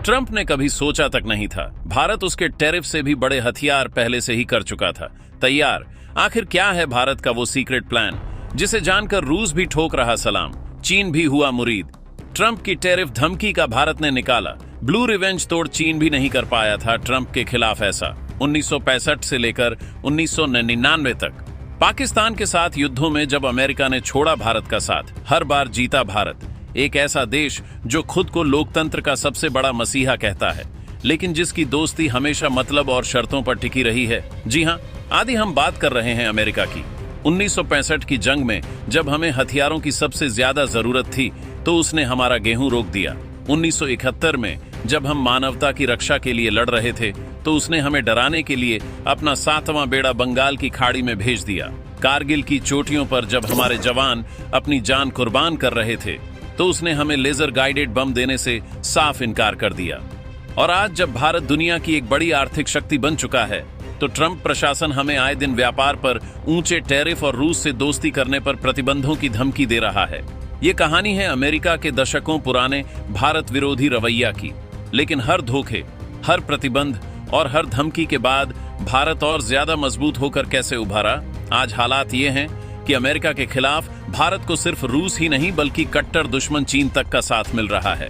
Trump ने कभी सोचा तक नहीं था। भारत उसके टैरिफ से भी बड़े हथियार पहले से ही कर चुका था तैयार। आखिर क्या है भारत का वो सीक्रेट प्लान जिसे जानकर रूस भी ठोक रहा सलाम, चीन भी हुआ मुरीद। ट्रंप की टैरिफ धमकी का भारत ने निकाला। ब्लू रिवेंज तोड़ चीन भी नहीं कर पाया था ट्रंप के खिलाफ ऐसा। 1965 से लेकर 1999 तक पाकिस्तान के साथ युद्धों में जब अमेरिका ने छोड़ा भारत का साथ, हर बार जीता भारत। एक ऐसा देश जो खुद को लोकतंत्र का सबसे बड़ा मसीहा कहता है, लेकिन जिसकी दोस्ती हमेशा मतलब और शर्तों पर टिकी रही है। जी हां, आदि हम बात कर रहे हैं अमेरिका की। 1965 की जंग में जब हमें हथियारों की सबसे ज्यादा जरूरत थी तो उसने हमारा गेहूं रोक दिया। 1971 में जब हम मानवता की रक्षा के लिए लड़ रहे थे तो उसने हमें डराने के लिए अपना 7वां बेड़ा बंगाल की खाड़ी में भेज दिया। कारगिल की चोटियों पर जब हमारे जवान अपनी जान कुर्बान कर रहे थे तो उसने हमें लेजर गाइडेड बम देने से साफ इनकार कर दिया। और आज जब भारत दुनिया की एक बड़ी आर्थिक शक्ति बन चुका है तो ट्रंप प्रशासन हमें आए दिन व्यापार पर ऊंचे टैरिफ और रूस से दोस्ती करने पर प्रतिबंधों की धमकी दे रहा है। ये कहानी है अमेरिका के दशकों पुराने भारत विरोधी रवैया की। लेकिन हर धोखे, हर प्रतिबंध और हर धमकी के बाद भारत और ज्यादा मजबूत होकर कैसे उभरा। आज हालात ये हैं कि अमेरिका के खिलाफ भारत को सिर्फ रूस ही नहीं बल्कि कट्टर दुश्मन चीन तक का साथ मिल रहा है।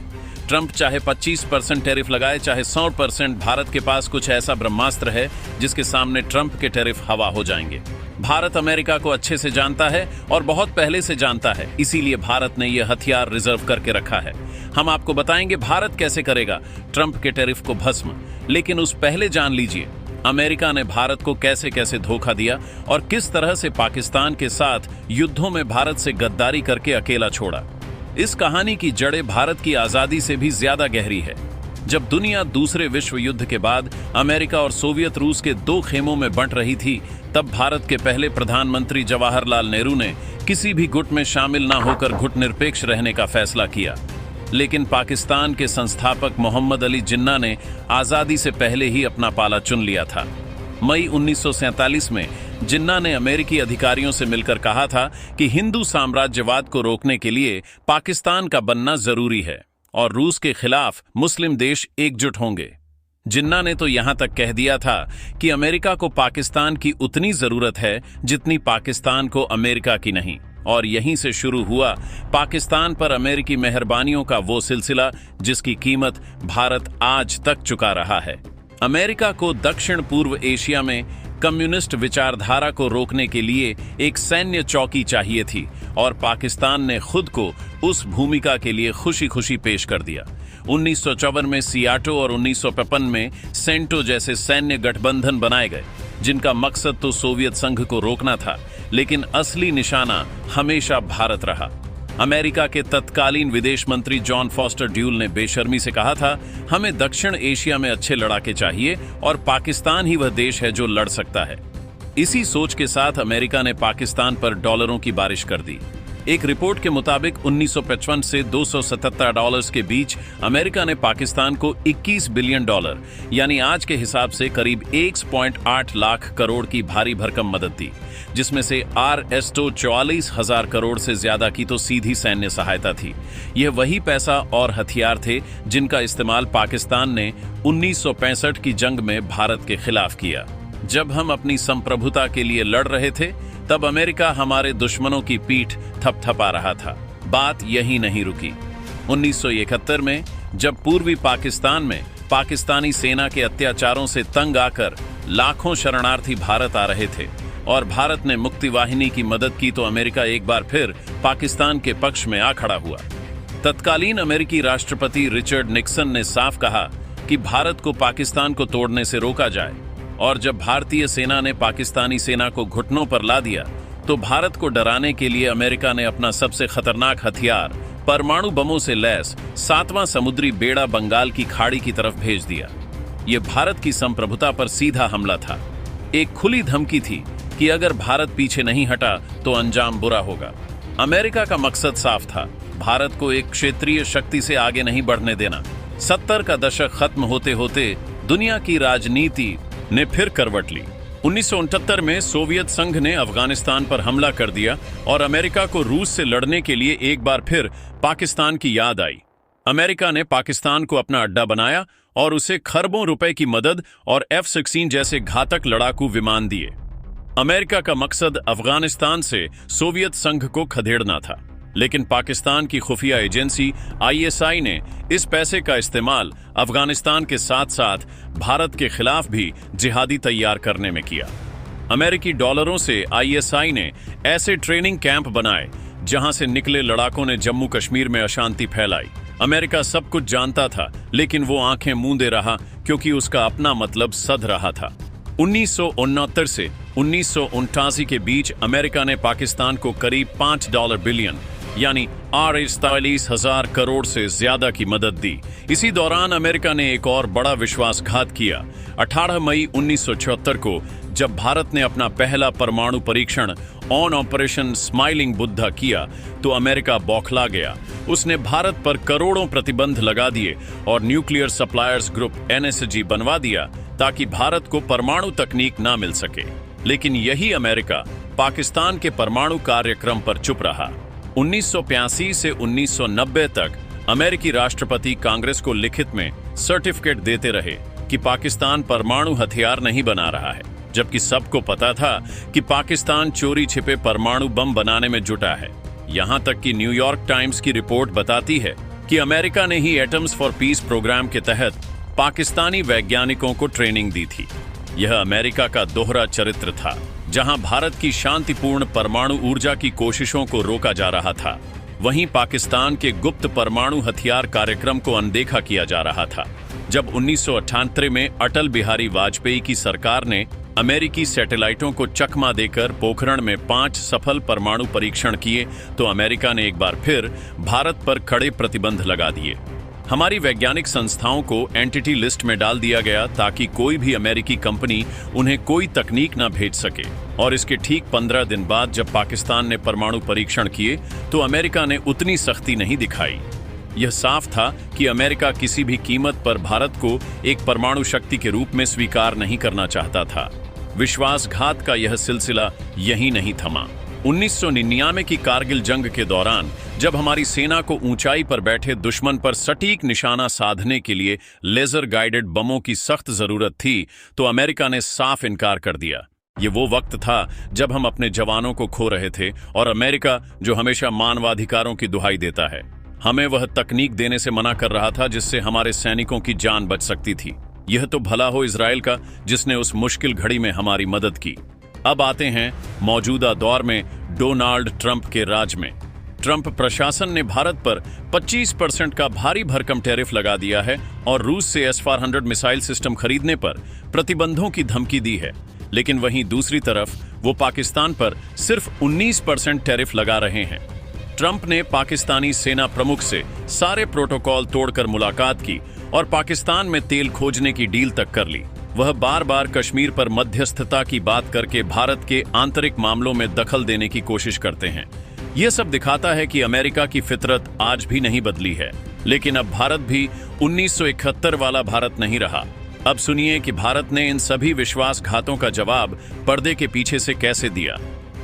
ट्रंप चाहे 25% टैरिफ लगाए चाहे 100%, भारत के पास कुछ ऐसा ब्रह्मास्त्र है जिसके सामने ट्रंप के टैरिफ हवा हो जाएंगे। भारत अमेरिका को अच्छे से जानता है और बहुत पहले से जानता है, इसीलिए भारत ने यह हथियार रिजर्व करके रखा है। हम आपको बताएंगे भारत कैसे करेगा ट्रंप के टैरिफ को भस्म। लेकिन उस पहले जान लीजिए अमेरिका ने भारत को कैसे कैसे धोखा दिया और किस तरह से पाकिस्तान के साथ युद्धों में भारत से गद्दारी करके अकेला छोड़ा। इस कहानी की जड़ें भारत की आजादी से भी ज्यादा गहरी है। जब दुनिया दूसरे विश्व युद्ध के बाद अमेरिका और सोवियत रूस के दो खेमों में बंट रही थी, तब भारत के पहले प्रधानमंत्री जवाहरलाल नेहरू ने किसी भी गुट में शामिल न होकर गुट निरपेक्ष रहने का फैसला किया। लेकिन पाकिस्तान के संस्थापक मोहम्मद अली जिन्ना ने आजादी से पहले ही अपना पाला चुन लिया था। मई 1947 में जिन्ना ने अमेरिकी अधिकारियों से मिलकर कहा था कि हिंदू साम्राज्यवाद को रोकने के लिए पाकिस्तान का बनना जरूरी है और रूस के खिलाफ मुस्लिम देश एकजुट होंगे। जिन्ना ने तो यहां तक कह दिया था कि अमेरिका को पाकिस्तान की उतनी जरूरत है जितनी पाकिस्तान को अमेरिका की नहीं। और यहीं से शुरू हुआ पाकिस्तान पर अमेरिकी मेहरबानियों का वो सिलसिला जिसकी कीमत भारत आज तक चुका रहा है। अमेरिका को दक्षिण पूर्व एशिया में कम्युनिस्ट विचारधारा को रोकने के लिए एक सैन्य चौकी चाहिए थी और पाकिस्तान ने खुद को उस भूमिका के लिए खुशी खुशी पेश कर दिया। 1954 में सियाटो और 1955 में सेंटो जैसे सैन्य गठबंधन बनाए गए जिनका मकसद तो सोवियत संघ को रोकना था, लेकिन असली निशाना हमेशा भारत रहा। अमेरिका के तत्कालीन विदेश मंत्री जॉन फॉस्टर ड्यूल ने बेशर्मी से कहा था, हमें दक्षिण एशिया में अच्छे लड़ाके चाहिए और पाकिस्तान ही वह देश है जो लड़ सकता है। इसी सोच के साथ अमेरिका ने पाकिस्तान पर डॉलरों की बारिश कर दी। एक रिपोर्ट के मुताबिक 1955 से $277 के बीच अमेरिका ने पाकिस्तान को $21 बिलियन यानी आज के हिसाब से करीब 1.8 लाख करोड़ की भारी भरकम मदद दी, जिसमें से RS-तो 44,000 करोड़ से ज्यादा की तो सीधी सैन्य सहायता थी। यह वही पैसा और हथियार थे जिनका इस्तेमाल पाकिस्तान ने 1965 की जंग में भारत के खिलाफ किया। जब हम अपनी संप्रभुता के लिए लड़ रहे थे तब अमेरिका हमारे दुश्मनों की पीठ थपथपा रहा था। बात यही नहीं रुकी। 1971 में जब पूर्वी पाकिस्तान में पाकिस्तानी सेना के अत्याचारों से तंग आकर लाखों शरणार्थी भारत आ रहे थे और भारत ने मुक्ति वाहिनी की मदद की तो अमेरिका एक बार फिर पाकिस्तान के पक्ष में आ खड़ा हुआ। तत्कालीन अमेरिकी राष्ट्रपति रिचर्ड निक्सन ने साफ कहा कि भारत को पाकिस्तान को तोड़ने से रोका जाए और जब भारतीय सेना ने पाकिस्तानी सेना को घुटनों पर ला दिया तो भारत को डराने के लिए अमेरिका ने अपना सबसे खतरनाक हथियार परमाणु बमों से लैस 7वां समुद्री बेड़ा बंगाल की खाड़ी की तरफ भेज दिया। यह भारत की संप्रभुता पर सीधा हमला था। एक खुली धमकी थी कि अगर भारत पीछे नहीं हटा तो अंजाम बुरा होगा। अमेरिका का मकसद साफ था, भारत को एक क्षेत्रीय शक्ति से आगे नहीं बढ़ने देना। 70 का दशक खत्म होते होते दुनिया की राजनीति ने फिर करवट ली। 1969 में सोवियत संघ ने अफगानिस्तान पर हमला कर दिया और अमेरिका को रूस से लड़ने के लिए एक बार फिर पाकिस्तान की याद आई। अमेरिका ने पाकिस्तान को अपना अड्डा बनाया और उसे खरबों रुपए की मदद और F-16 जैसे घातक लड़ाकू विमान दिए। अमेरिका का मकसद अफगानिस्तान से सोवियत संघ को खदेड़ना था, लेकिन पाकिस्तान की खुफिया एजेंसी ISI ने इस पैसे का इस्तेमाल अफगानिस्तान के साथ साथ भारत के खिलाफ भी जिहादी तैयार करने में किया। अमेरिकी डॉलरों से ISI ने ऐसे ट्रेनिंग कैंप बनाए जहां से निकले लड़ाकों ने जम्मू कश्मीर में अशांति फैलाई। अमेरिका सब कुछ जानता था, लेकिन वो आंखें मूंदे रहा क्योंकि उसका अपना मतलब सध रहा था। 1969 से 1989 के बीच अमेरिका ने पाकिस्तान को करीब $5 बिलियन यानी 48,000 करोड़ से ज्यादा की मदद दी। इसी दौरान अमेरिका ने एक और बड़ा विश्वासघात किया। 18 मई 1974 को जब भारत ने अपना पहला परमाणु परीक्षण ऑन ऑपरेशन स्माइलिंग बुद्धा किया तो अमेरिका बौखला गया। उसने भारत पर करोड़ों प्रतिबंध लगा दिए और न्यूक्लियर सप्लायर्स ग्रुप NSG बनवा दिया ताकि भारत को परमाणु तकनीक ना मिल सके। लेकिन यही अमेरिका पाकिस्तान के परमाणु कार्यक्रम पर चुप रहा। 1985 से 1990 तक अमेरिकी राष्ट्रपति कांग्रेस को लिखित में सर्टिफिकेट देते रहे कि पाकिस्तान परमाणु हथियार नहीं बना रहा है, जबकि सबको पता था कि पाकिस्तान चोरी छिपे परमाणु बम बनाने में जुटा है। यहां तक कि न्यूयॉर्क टाइम्स की रिपोर्ट बताती है कि अमेरिका ने ही एटम्स फॉर पीस प्रोग्राम के तहत पाकिस्तानी वैज्ञानिकों को ट्रेनिंग दी थी। यह अमेरिका का दोहरा चरित्र था, जहां भारत की शांतिपूर्ण परमाणु ऊर्जा की कोशिशों को रोका जा रहा था, वहीं पाकिस्तान के गुप्त परमाणु हथियार कार्यक्रम को अनदेखा किया जा रहा था। जब 1998 में अटल बिहारी वाजपेयी की सरकार ने अमेरिकी सैटेलाइटों को चकमा देकर पोखरण में 5 सफल परमाणु परीक्षण किए तो अमेरिका ने एक बार फिर भारत पर कड़े प्रतिबंध लगा दिए। हमारी वैज्ञानिक संस्थाओं को एंटिटी लिस्ट में डाल दिया गया ताकि कोई भी अमेरिकी कंपनी उन्हें कोई तकनीक न भेज सके। और इसके ठीक 15 दिन बाद जब पाकिस्तान ने परमाणु परीक्षण किए तो अमेरिका ने उतनी सख्ती नहीं दिखाई। यह साफ था कि अमेरिका किसी भी कीमत पर भारत को एक परमाणु शक्ति के रूप में स्वीकार नहीं करना चाहता था। विश्वासघात का यह सिलसिला यहीं नहीं थमा। 1999 की कारगिल जंग के दौरान जब हमारी सेना को ऊंचाई पर बैठे दुश्मन पर सटीक निशाना साधने के लिए लेजर गाइडेड बमों की सख्त जरूरत थी तो अमेरिका ने साफ इनकार कर दिया। ये वो वक्त था जब हम अपने जवानों को खो रहे थे और अमेरिका, जो हमेशा मानवाधिकारों की दुहाई देता है, हमें वह तकनीक देने से मना कर रहा था जिससे हमारे सैनिकों की जान बच सकती थी। यह तो भला हो इजराइल का, जिसने उस मुश्किल घड़ी में हमारी मदद की। अब आते हैं मौजूदा दौर में डोनाल्ड ट्रंप के राज में। ट्रंप प्रशासन ने भारत पर 25% का भारी भरकम टैरिफ लगा दिया है और रूस से S-400 मिसाइल सिस्टम खरीदने पर प्रतिबंधों की धमकी दी है। लेकिन वहीं दूसरी तरफ वो पाकिस्तान पर सिर्फ 19% टैरिफ लगा रहे हैं। ट्रंप ने पाकिस्तानी सेना प्रमुख से सारे प्रोटोकॉल तोड़कर मुलाकात की और पाकिस्तान में तेल खोजने की डील तक कर ली। वह बार बार कश्मीर पर मध्यस्थता की बात करके भारत के आंतरिक मामलों में दखल देने की कोशिश करते हैं। यह सब दिखाता है कि अमेरिका की फितरत आज भी नहीं बदली है। लेकिन अब भारत भी 1971 वाला भारत नहीं रहा। अब सुनिए कि भारत ने इन सभी विश्वासघातों का जवाब पर्दे के पीछे से कैसे दिया।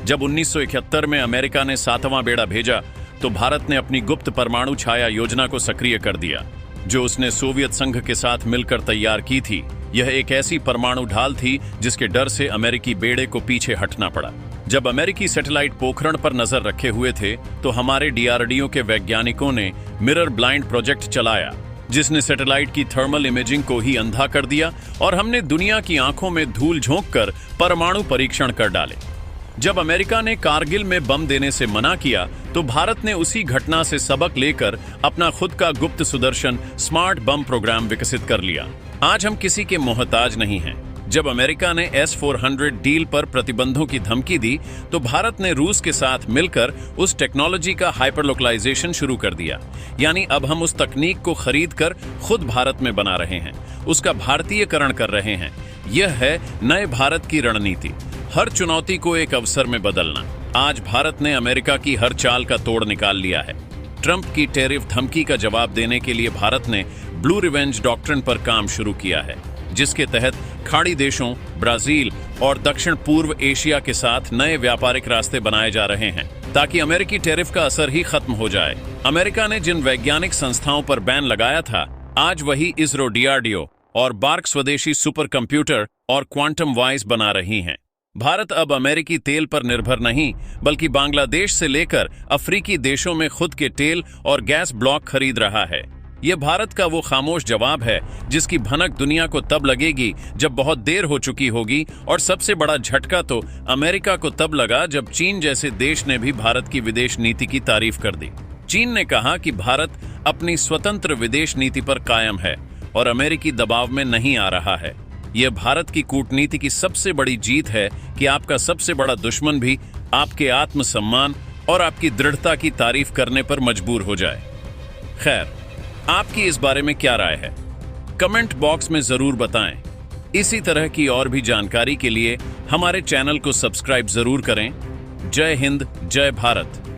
जब 1971 में अमेरिका ने 7वां बेड़ा भेजा तो भारत ने अपनी गुप्त परमाणु छाया योजना को सक्रिय कर दिया, जो उसने सोवियत संघ के साथ मिलकर तैयार की थी। यह एक ऐसी परमाणु ढाल थी जिसके डर से अमेरिकी बेड़े को पीछे हटना पड़ा। जब अमेरिकी सैटेलाइट पोखरण पर नजर रखे हुए थे तो हमारे DRDO के वैज्ञानिकों ने मिरर ब्लाइंड प्रोजेक्ट चलाया, जिसने सैटेलाइट की थर्मल इमेजिंग को ही अंधा कर दिया और हमने दुनिया की आंखों में धूल झोंक कर परमाणु परीक्षण कर डाले। जब अमेरिका ने कारगिल में बम देने से मना किया तो भारत ने उसी घटना से सबक लेकर अपना खुद का गुप्त सुदर्शन स्मार्ट बम प्रोग्राम विकसित कर लिया। आज हम किसी के मोहताज नहीं हैं। जब अमेरिका ने S-400 डील पर प्रतिबंधों की धमकी दी तो भारत ने रूस के साथ मिलकर उस टेक्नोलॉजी का हाइपरलोकलाइजेशन शुरू कर दिया। यानी अब हम उस तकनीक को खरीद कर खुद भारत में बना रहे हैं, उसका भारतीयकरण कर रहे हैं। यह है नए भारत की रणनीति, हर चुनौती को एक अवसर में बदलना। आज भारत ने अमेरिका की हर चाल का तोड़ निकाल लिया है। ट्रंप की टैरिफ धमकी का जवाब देने के लिए भारत ने ब्लू रिवेंज डॉक्ट्रिन पर काम शुरू किया है, जिसके तहत खाड़ी देशों, ब्राजील और दक्षिण पूर्व एशिया के साथ नए व्यापारिक रास्ते बनाए जा रहे हैं ताकि अमेरिकी टैरिफ का असर ही खत्म हो जाए। अमेरिका ने जिन वैज्ञानिक संस्थाओं पर बैन लगाया था, आज वही इसरो, DRDO और बार्क स्वदेशी सुपर कंप्यूटर और क्वांटम वाइज बना रही हैं। भारत अब अमेरिकी तेल पर निर्भर नहीं, बल्कि बांग्लादेश से लेकर अफ्रीकी देशों में खुद के तेल और गैस ब्लॉक खरीद रहा है। यह भारत का वो खामोश जवाब है जिसकी भनक दुनिया को तब लगेगी जब बहुत देर हो चुकी होगी, और सबसे बड़ा झटका तो अमेरिका को तब लगा जब चीन जैसे देश ने भी भारत की विदेश नीति की तारीफ कर दी। चीन ने कहा कि भारत अपनी स्वतंत्र विदेश नीति पर कायम है और अमेरिकी दबाव में नहीं आ रहा है। यह भारत की कूटनीति की सबसे बड़ी जीत है कि आपका सबसे बड़ा दुश्मन भी आपके आत्मसम्मान और आपकी दृढ़ता की तारीफ करने पर मजबूर हो जाए। खैर, आपकी इस बारे में क्या राय है? कमेंट बॉक्स में जरूर बताएं। इसी तरह की और भी जानकारी के लिए हमारे चैनल को सब्सक्राइब जरूर करें। जय हिंद, जय भारत।